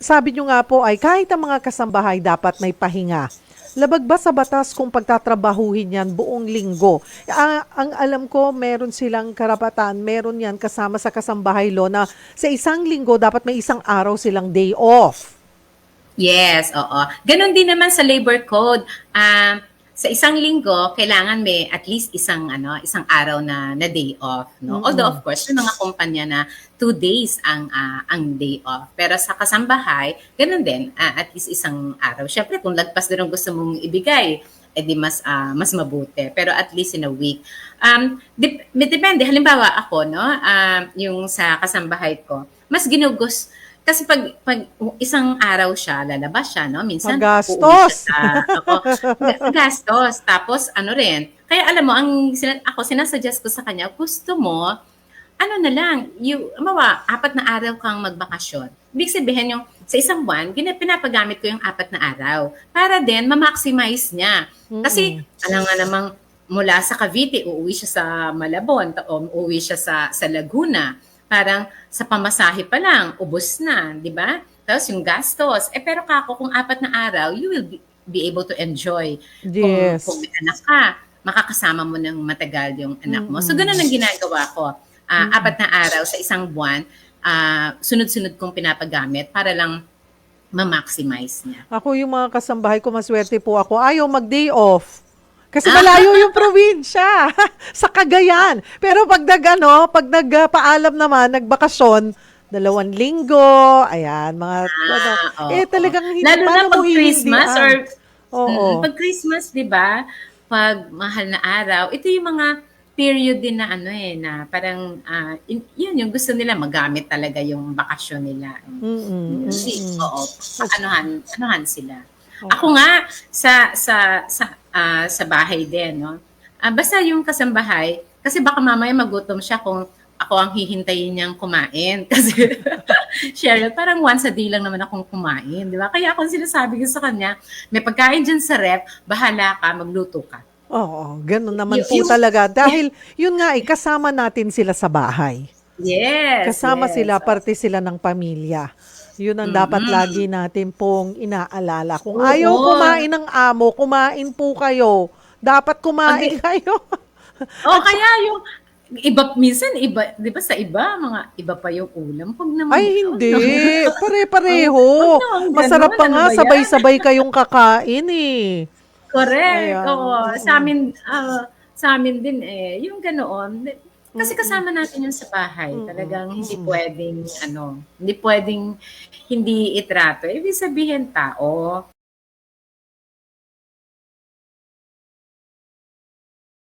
sabi niyo nga po ay kahit ang mga kasambahay dapat may pahinga. Labag ba sa batas kung pagtatrabahuhin yan buong linggo? Ang alam ko, meron silang karapatan, meron yan kasama sa kasambahay law na sa isang linggo dapat may isang araw silang day off. Yes, oo. Ganon din naman sa labor code. Sa isang linggo, kailangan may at least isang araw na day off, no? Although of Mm-mm. course, may mga kumpanya na 2 days ang day off. Pero sa kasambahay, ganun din, at least isang araw. Syempre, kung lagpas din ang gusto mong ibigay, edi mas mabuti. Pero at least in a week. Depende. Halimbawa ako, no? Yung sa kasambahay ko, mas ginugos kasi pag isang araw siya, lalabas siya, no? Minsan, uuwi siya Magastos. gastos. Tapos, ano rin, kaya alam mo, ako sinasuggest ko sa kanya, gusto mo, ano na lang, apat na araw kang magbakasyon. Ibig sabihin yung, sa isang buwan, pinapagamit ko yung 4 na araw para din ma-maximize niya. Kasi, Mm-mm. alam nga namang, mula sa Cavite, uuwi siya sa Malabon, o uuwi siya sa Laguna. Parang sa pamasahe pa lang, ubos na, di ba? Tapos yung gastos. Pero kung 4 na araw, you will be able to enjoy. Kung Yes. may anak ka, makakasama mo ng matagal yung anak mo. So, ganun Mm-mm. ang ginagawa ko. Mm-mm. 4 na araw sa isang buwan, sunod-sunod kong pinapagamit para lang ma-maximize niya. Ako yung mga kasambahay ko, maswerte po ako. Ayaw mag-day off. Kasi Ah, malayo yung probinsya sa Cagayan. Pero pag nagpaalam naman, nagbakasyon, 2 linggo, ayan, oo. talagang hindi, Lalo na paano mo pag Christmas hihindian? or Oo. pag Christmas, 'di ba? Pag mahal na araw, ito yung mga period din na na parang 'yun yung gusto nila magamit talaga yung bakasyon nila. Mm, Kasi mm. oo, Mas, anuhan sila. Ako oo. nga sa bahay din, no. Basta yung kasambahay kasi baka mamaya magutom siya kung ako ang hihintayin niyang kumain kasi Cheryl, parang once a day lang naman akong kumain, di ba? Kaya ako sinasabi ko sa kanya, may pagkain dyan sa ref, bahala ka, magluto ka. Oo, ganun naman po Yung, talaga. Dahil, yun nga kasama natin sila sa bahay. yes, Kasama sila, yes. parte sila ng pamilya. Yun ang dapat Mm-mm. lagi natin pong inaalala. Kung ayaw Oo. kumain ng amo, kumain po kayo. Dapat Pag, kumain kayo. oh, At sa, kaya yung minsan iba, di ba sa iba, mga iba pa yung ulam. Pag naman, ay oh, hindi, no. Wag pare-pareho. naman Masarap ganun, pa ano nga, ba yan? sabay-sabay kayong kakain eh. Correct, Ayan. oo. Mm-mm. Sa amin din yung ganoon. Kasi Mm-mm. kasama natin yun sa bahay. Mm-mm. Talagang Mm-mm. hindi pwedeng hindi itrato. Ibig sabihin tao.